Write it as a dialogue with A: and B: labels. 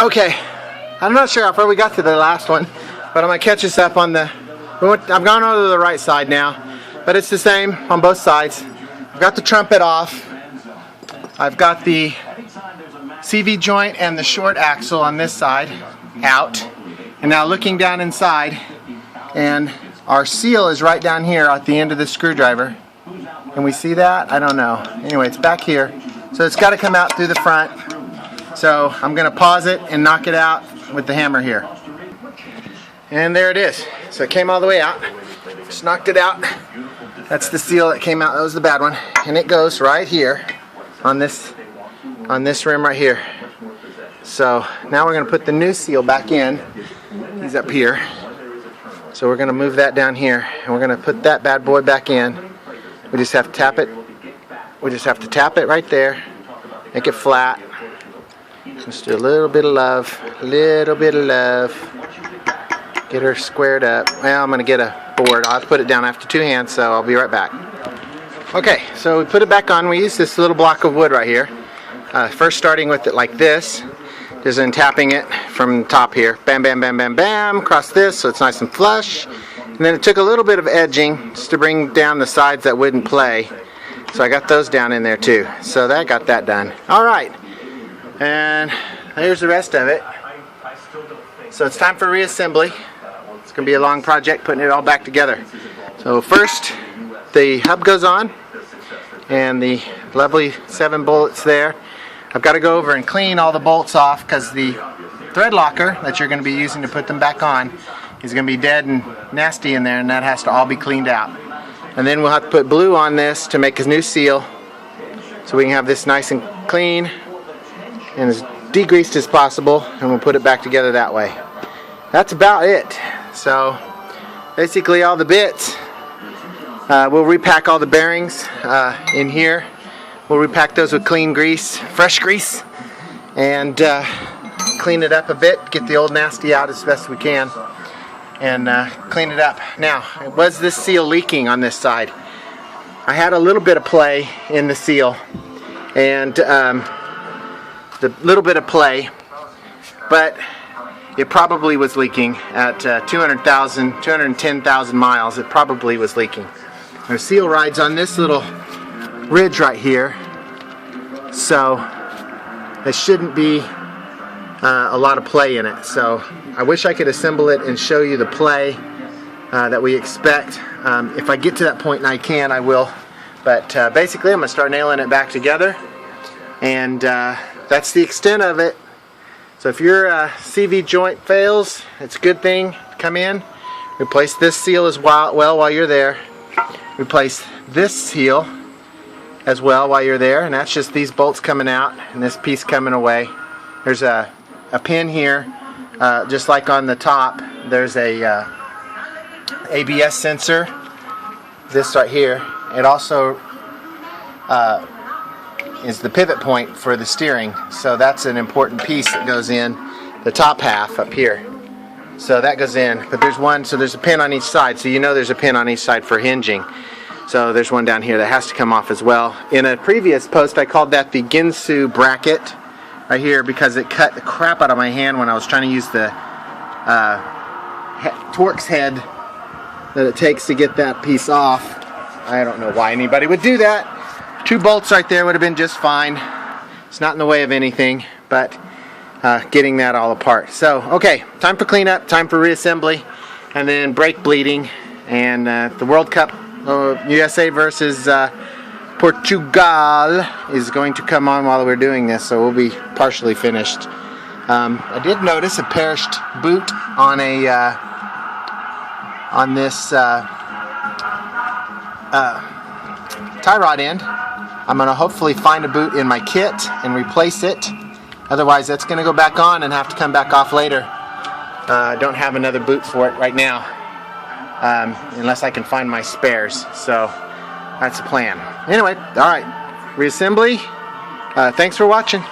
A: Okay, I'm not sure how far we got to the last one, but I'm going to catch us up on the... I've gone over to the right side now, but it's the same on both sides. I've got the trumpet off. I've got the CV joint and the short axle on this side out. And now looking down inside, and our seal is right down here at the end of the screwdriver. Can we see that? I don't know. Anyway, it's back here. So it's got to come out through the front. So I'm going to pause it and knock it out with the hammer here. And there it is. So it came all the way out. Just knocked it out. That's the seal that came out. That was the bad one. And it goes right here on this rim right here. So now we're going to put the new seal back in. He's up here. So we're going to move that down here. And we're going to put that bad boy back in. We just have to tap it. We just have to tap it right there. Make it flat. Just do a little bit of love. Little bit of love. Get her squared up. Well, I'm going to get a board. I'll have to put it down after two hands, so I'll be right back. Okay, so we put it back on. We use this little block of wood right here. First starting with it like this. Just then tapping it from the top here. Bam, bam, bam, bam, bam. Across this so it's nice and flush. And then it took a little bit of edging just to bring down the sides that wouldn't play. So I got those down in there too. So that got that done. Alright. And here's the rest of it. So it's time for reassembly. It's going to be a long project putting it all back together. So first the hub goes on and the lovely 7 bullets there. I've got to go over and clean all the bolts off because the thread locker that you're going to be using to put them back on is going to be dead and nasty in there, and that has to all be cleaned out. And then we'll have to put blue on this to make a new seal so we can have this nice and clean and as degreased as possible, and we'll put it back together that way. That's about it. So basically all the bits, we'll repack all the bearings in here. We'll repack those with clean grease, fresh grease, and clean it up a bit, get the old nasty out as best we can, and clean it up. Now, was this seal leaking on this side? I had a little bit of play in the seal, and the little bit of play, but it probably was leaking at 210,000 miles. It probably was leaking. Our seal rides on this little ridge right here, so there shouldn't be a lot of play in it. So I wish I could assemble it and show you the play that we expect. If I get to that point and I can, I will. But basically I'm going to start nailing it back together, and that's the extent of it. So if your CV joint fails, it's a good thing. Come in, replace this seal as well while you're there. Replace this seal as well while you're there, and that's just these bolts coming out and this piece coming away. There's a pin here, just like on the top. There's a ABS sensor. This right here. It also is the pivot point for the steering, so that's an important piece that goes in the top half up here. So that goes in, but there's one, so there's a pin on each side, so you know there's a pin on each side for hinging. So there's one down here that has to come off as well. In a previous post I called that the Ginsu bracket right here because it cut the crap out of my hand when I was trying to use the Torx head that it takes to get that piece off. I don't know why anybody would do that. 2 bolts right there would have been just fine. It's not in the way of anything, but getting that all apart. So, okay, time for cleanup, time for reassembly, and then brake bleeding, and the World Cup, USA versus Portugal is going to come on while we're doing this, so we'll be partially finished. I did notice a perished boot on a on this tie rod end. I'm going to hopefully find a boot in my kit and replace it. Otherwise that's going to go back on and have to come back off later. I don't have another boot for it right now, unless I can find my spares. So that's the plan. Anyway, alright, reassembly. Thanks for watching.